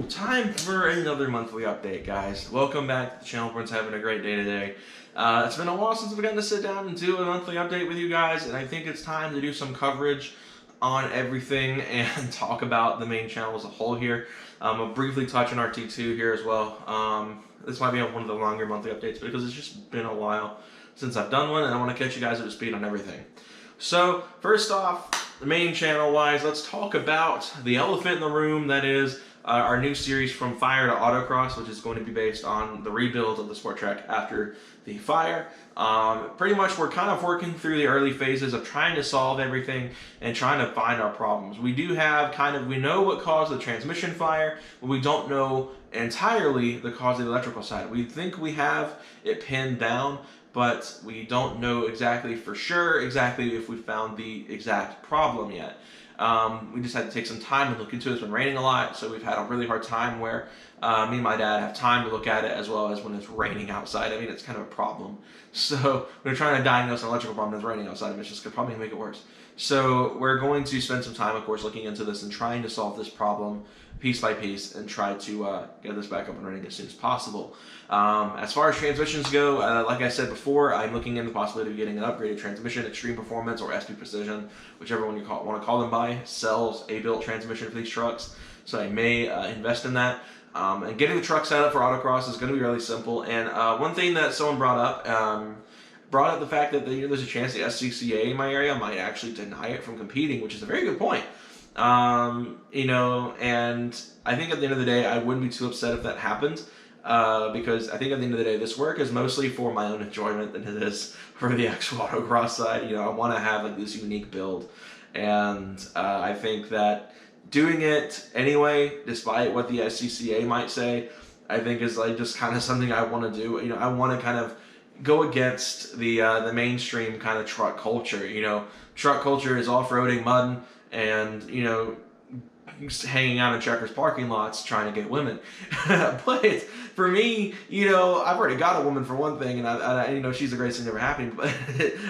Time for another monthly update, guys. Welcome back to the channel. Everyone's having a great day today. It's been a while since we've gotten to sit down and do a monthly update with you guys, and I think it's time to do some coverage on everything and talk about the main channel as a whole here. I'll briefly touch on RT2 here as well. This might be one of the longer monthly updates because it's just been a while since I've done one, and I want to catch you guys up to speed on everything. So, first off, the main channel-wise, let's talk about the elephant in the room that is our new series From Fire to Autocross, which is going to be based on the rebuild of the sport track after the fire. Pretty much we're kind of working through the early phases of trying to solve everything and trying to find our problems. We do have we know what caused the transmission fire, but we don't know entirely the cause of the electrical side. We think we have it pinned down, but we don't know exactly for sure if we found the exact problem yet. We just had to take some time to look into it. It's been raining a lot, so we've had a really hard time where me and my dad have time to look at it, as well as when it's raining outside. I mean, it's kind of a problem. So we're trying to diagnose an electrical problem that's raining outside, and it's just probably make it worse. So we're going to spend some time, of course, looking into this and trying to solve this problem piece by piece and try to get this back up and running as soon as possible. As far as transmissions go, like I said before, I'm looking into the possibility of getting an upgraded transmission. Extreme Performance or SP Precision, whichever one you want to call them by, sells a built transmission for these trucks. So I may invest in that. And getting the truck set up for autocross is going to be really simple. And one thing that someone brought up the fact that there's a chance the SCCA in my area might actually deny it from competing, which is a very good point. And I think at the end of the day, I wouldn't be too upset if that happened, because I think at the end of the day, this work is mostly for my own enjoyment than it is for the actual autocross side. I want to have like this unique build, and I think that doing it anyway, despite what the SCCA might say, I think is like just kind of something I want to do. I want to kind of go against the mainstream kind of truck culture. Truck culture is off-roading mud and hanging out in Checkers parking lots trying to get women. But for me, I've already got a woman for one thing, and I she's the greatest thing ever happened. But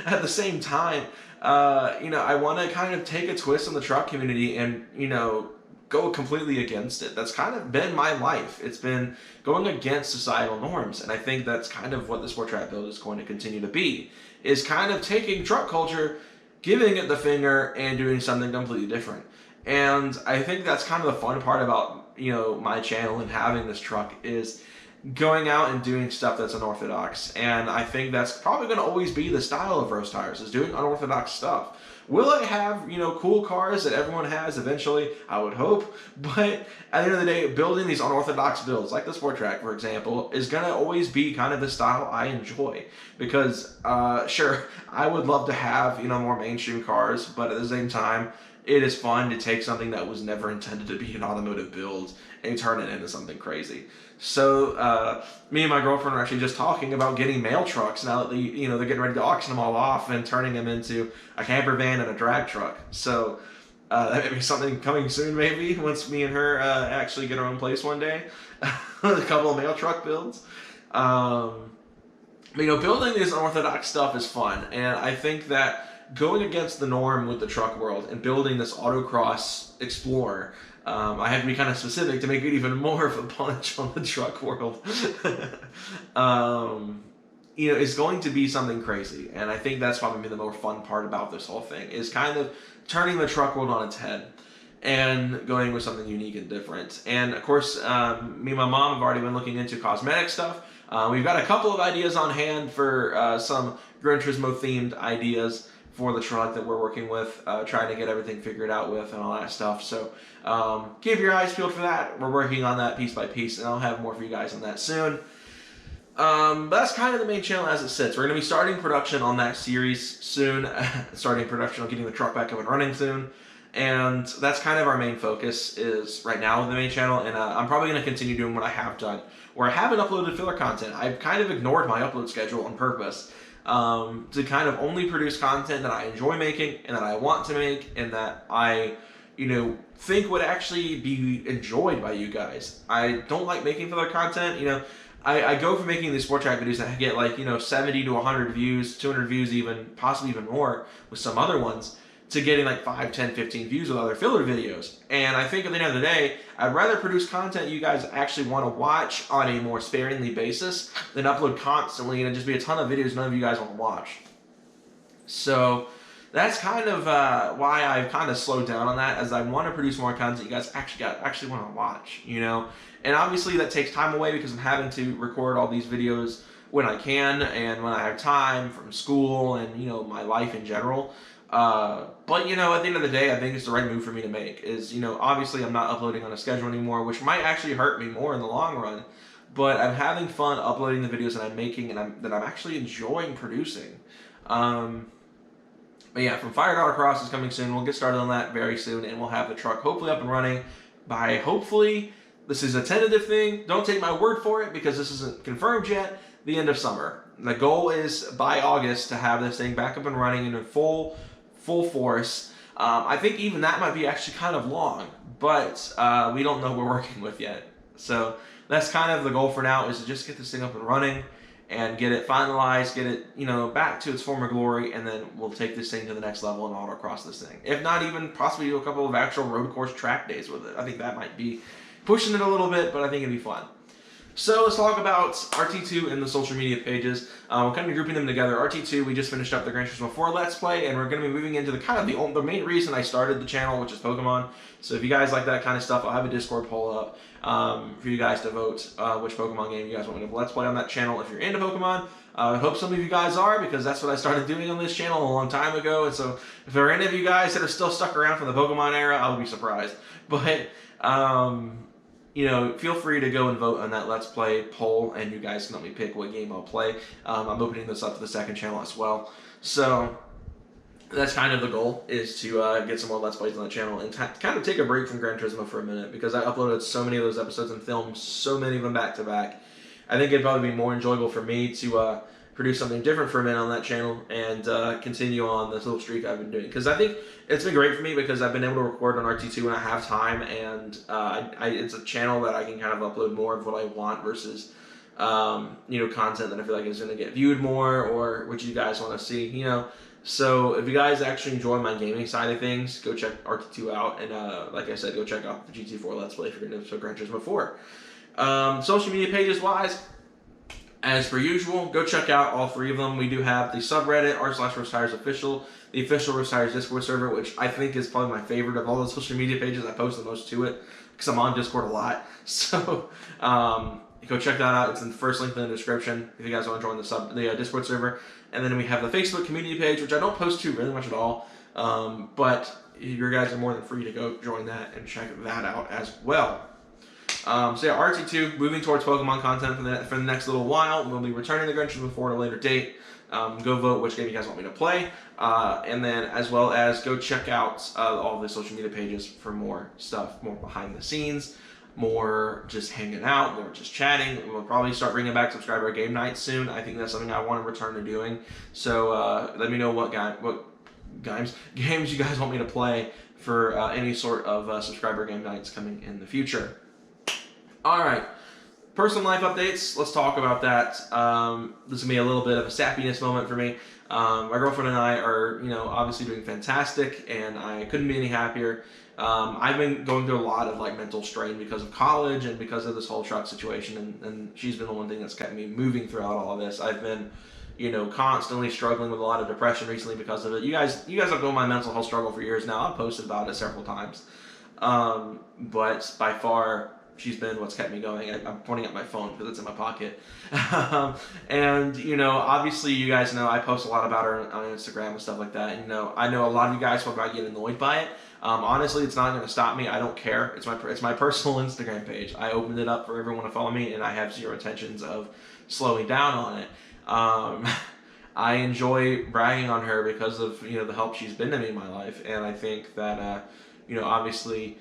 at the same time, I want to kind of take a twist on the truck community and go completely against it. That's kind of been my life. It's been going against societal norms, and I think that's kind of what the sport track build is going to continue to be, is kind of taking truck culture, giving it the finger, and doing something completely different. And I think that's kind of the fun part about my channel and having this truck, is going out and doing stuff that's unorthodox. And I think that's probably going to always be the style of Rose Tires, is doing unorthodox stuff. Will I have, cool cars that everyone has eventually? I would hope. But at the end of the day, building these unorthodox builds, like the Sport Track, for example, is going to always be kind of the style I enjoy. Because, sure, I would love to have, more mainstream cars, but at the same time, it is fun to take something that was never intended to be an automotive build and turn it into something crazy. So, me and my girlfriend are actually just talking about getting mail trucks now that they're getting ready to auction them all off and turning them into a camper van and a drag truck. So, that may be something coming soon, maybe, once me and her actually get our own place one day. A couple of mail truck builds. Building this unorthodox stuff is fun, and I think that going against the norm with the truck world and building this autocross Explorer, I have to be kind of specific to make it even more of a punch on the truck world, is going to be something crazy. And I think that's probably the more fun part about this whole thing, is kind of turning the truck world on its head and going with something unique and different. And of course, me and my mom have already been looking into cosmetic stuff. We've got a couple of ideas on hand for some Gran Turismo themed ideas for the truck that we're working with, trying to get everything figured out with and all that stuff. So keep your eyes peeled for that. We're working on that piece by piece, and I'll have more for you guys on that soon. But that's kind of the main channel as it sits. We're going to be starting production on that series soon, starting production on getting the truck back up and running soon. And that's kind of our main focus is right now with the main channel, and I'm probably going to continue doing what I have done, where I haven't uploaded filler content. I've kind of ignored my upload schedule on purpose, to kind of only produce content that I enjoy making and that I want to make and that I, think would actually be enjoyed by you guys. I don't like making filler content. I go for making these sport track videos that get 70 to 100 views, 200 views even, possibly even more with some other ones, to getting like 5, 10, 15 views with other filler videos. And I think at the end of the day, I'd rather produce content you guys actually want to watch on a more sparingly basis than upload constantly and it just be a ton of videos none of you guys want to watch. So that's kind of why I've kind of slowed down on that, as I want to produce more content you guys actually want to watch, you know? And obviously that takes time away because I'm having to record all these videos when I can and when I have time from school and, you know, my life in general. But, you know, at the end of the day, I think it's the right move for me to make is, you know, obviously I'm not uploading on a schedule anymore, which might actually hurt me more in the long run, but I'm having fun uploading the videos that I'm making and that I'm actually enjoying producing. But yeah, From Fire to Autocross is coming soon. We'll get started on that very soon, and we'll have the truck hopefully up and running by hopefully, this is a tentative thing, don't take my word for it because this isn't confirmed yet, the end of summer. The goal is by August to have this thing back up and running in full force. I think even that might be actually kind of long, but we don't know what we're working with yet. So that's kind of the goal for now, is to just get this thing up and running and get it finalized, get it, you know, back to its former glory, and then we'll take this thing to the next level and autocross this thing. If not even possibly do a couple of actual road course track days with it. I think that might be pushing it a little bit, but I think it'd be fun. So let's talk about RT2 and the social media pages. We're kind of grouping them together. RT2, we just finished up the Gran Turismo 4 Let's Play, and we're going to be moving into the kind of the main reason I started the channel, which is Pokemon. So if you guys like that kind of stuff, I'll have a Discord poll up for you guys to vote which Pokemon game you guys want me to Let's Play on that channel if you're into Pokemon. I hope some of you guys are, because that's what I started doing on this channel a long time ago. And so if there are any of you guys that are still stuck around from the Pokemon era, I'll be surprised. But you know, feel free to go and vote on that Let's Play poll, and you guys can help me pick what game I'll play. I'm opening this up to the second channel as well. So that's kind of the goal, is to get some more Let's Plays on the channel and kind of take a break from Gran Turismo for a minute, because I uploaded so many of those episodes and filmed so many of them back to back. I think it'd probably be more enjoyable for me to produce something different for a minute on that channel and continue on this little streak I've been doing. Because I think it's been great for me, because I've been able to record on RT2 when I have time, and it's a channel that I can kind of upload more of what I want versus you know, content that I feel like is going to get viewed more, or what you guys want to see, you know. So if you guys actually enjoy my gaming side of things, go check RT2 out, and like I said, go check out the GT4 Let's Play if you're into Gran Turismo 4. Social media pages wise, as per usual, go check out all three of them. We do have the subreddit, r/RoseTiresOfficial, the official Rose Tires Discord server, which I think is probably my favorite of all the social media pages. I post the most to it because I'm on Discord a lot. So go check that out. It's in the first link in the description if you guys want to join the Discord server. And then we have the Facebook community page, which I don't post to really much at all, but you guys are more than free to go join that and check that out as well. So yeah, RT2, moving towards Pokemon content for the next little while. We'll be returning the Gran Turismo 4 at a later date. Go vote which game you guys want me to play. And then as well as go check out all the social media pages for more stuff, more behind the scenes, more just hanging out, more just chatting. We'll probably start bringing back subscriber game nights soon. I think that's something I want to return to doing. So let me know what games you guys want me to play for any sort of subscriber game nights coming in the future. Alright, personal life updates, let's talk about that. This is going to be a little bit of a sappiness moment for me. My girlfriend and I are, you know, obviously doing fantastic, and I couldn't be any happier. I've been going through a lot of like mental strain because of college and because of this whole truck situation, and she's been the one thing that's kept me moving throughout all of this. I've been, you know, constantly struggling with a lot of depression recently because of it. You guys have known my mental health struggle for years now. I've posted about it several times. But by far, she's been what's kept me going. I'm pointing at my phone because it's in my pocket. And, you know, obviously you guys know I post a lot about her on Instagram and stuff like that. And, you know, I know a lot of you guys will probably get annoyed by it. Honestly, it's not going to stop me. I don't care. It's my personal Instagram page. I opened it up for everyone to follow me, and I have zero intentions of slowing down on it. I enjoy bragging on her because of, you know, the help she's been to me in my life. And I think that, you know, obviously,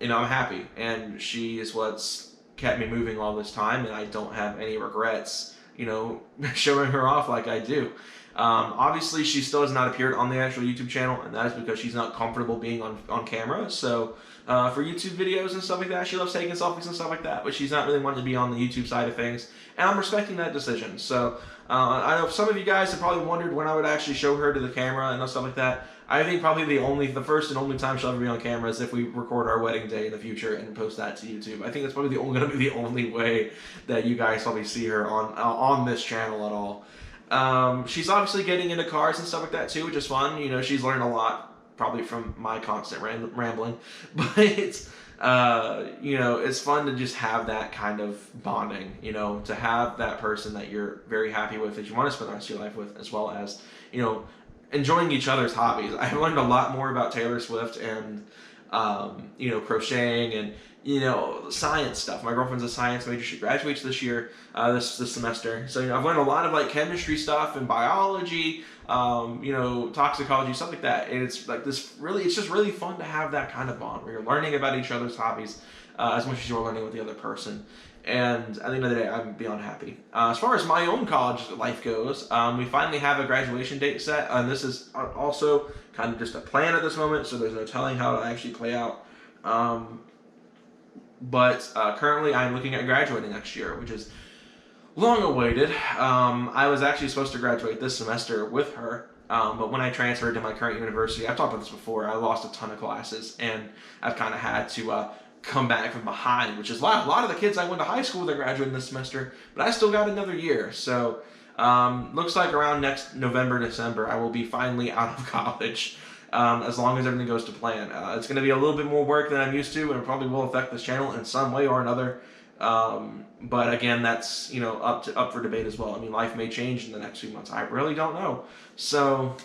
you know, I'm happy, and she is what's kept me moving all this time, and I don't have any regrets, you know, showing her off like I do. Obviously, she still has not appeared on the actual YouTube channel, and that is because she's not comfortable being on camera. So for YouTube videos and stuff like that, she loves taking selfies and stuff like that, but she's not really wanting to be on the YouTube side of things, and I'm respecting that decision. So I know some of you guys have probably wondered when I would actually show her to the camera and stuff like that. I think probably the first and only time she'll ever be on camera is if we record our wedding day in the future and post that to YouTube. I think that's probably going to be the only way that you guys probably see her on this channel at all. She's obviously getting into cars and stuff like that too, which is fun. You know, she's learned a lot probably from my constant rambling, but you know, it's fun to just have that kind of bonding. You know, to have that person that you're very happy with, that you want to spend the rest of your life with, as well as, you know, enjoying each other's hobbies. I've learned a lot more about Taylor Swift and, you know, crocheting and, you know, science stuff. My girlfriend's a science major. She graduates this year, this semester. So, you know, I've learned a lot of like chemistry stuff and biology, you know, toxicology, stuff like that. And it's like this really, it's just really fun to have that kind of bond where you're learning about each other's hobbies as much as you're learning with the other person. And at the end of the day, I'm beyond happy. As far as my own college life goes, we finally have a graduation date set. And this is also kind of just a plan at this moment, so there's no telling how it'll actually play out. But currently, I'm looking at graduating next year, which is long awaited. I was actually supposed to graduate this semester with her. But when I transferred to my current university, I've talked about this before, I lost a ton of classes, and I've kind of had to come back from behind, which is a lot of the kids I went to high school that graduated this semester, but I still got another year. So looks like around next November, December, I will be finally out of college, as long as everything goes to plan. It's going to be a little bit more work than I'm used to, and it probably will affect this channel in some way or another. But again, that's, you know, up for debate as well. I mean, life may change in the next few months. I really don't know. So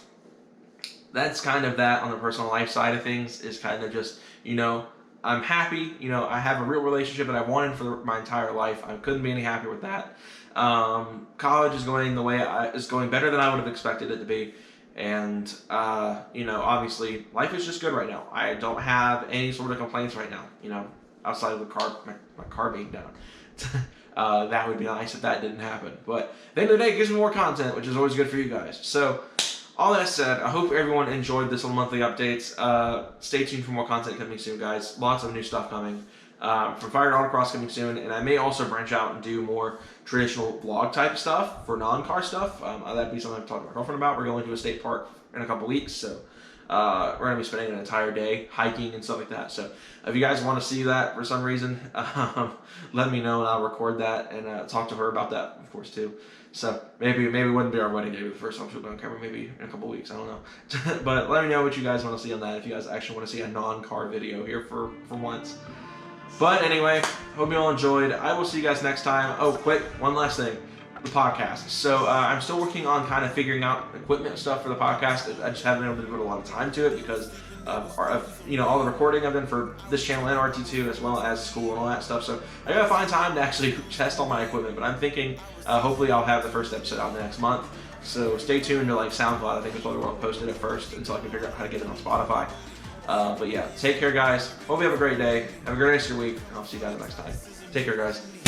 that's kind of that on the personal life side of things, is kind of just, you know, I'm happy. You know, I have a real relationship that I've wanted for my entire life. I couldn't be any happier with that. College is going the way is going better than I would have expected it to be. And, you know, obviously life is just good right now. I don't have any sort of complaints right now, you know, outside of the car, my car being down. That would be nice if that didn't happen. But at the end of the day, it gives me more content, which is always good for you guys. So all that said, I hope everyone enjoyed this little monthly updates. Stay tuned for more content coming soon, guys. Lots of new stuff coming. From Fire and Autocross coming soon, and I may also branch out and do more traditional vlog type stuff for non-car stuff. That'd be something I've talked to my girlfriend about. We're going to a state park in a couple weeks, so we're going to be spending an entire day hiking and stuff like that. So if you guys want to see that for some reason, let me know and I'll record that and talk to her about that, of course, too. So maybe it wouldn't be our wedding day, but the first time she'll be on camera, maybe in a couple weeks, I don't know. But let me know what you guys want to see on that, if you guys actually want to see a non-car video here for once. But anyway, hope you all enjoyed. I will see you guys next time. Oh, quick, one last thing. The podcast. So I'm still working on kind of figuring out equipment stuff for the podcast. I just haven't been able to devote a lot of time to it because of you know, all the recording I've done for this channel and RT2, as well as school and all that stuff. So I gotta find time to actually test all my equipment. But I'm thinking hopefully I'll have the first episode out next month. So stay tuned to like SoundCloud. I think that's where I'll post it at first until I can figure out how to get it on Spotify. But yeah, take care, guys. Hope you have a great day. Have a great rest of your week. And I'll see you guys next time. Take care, guys.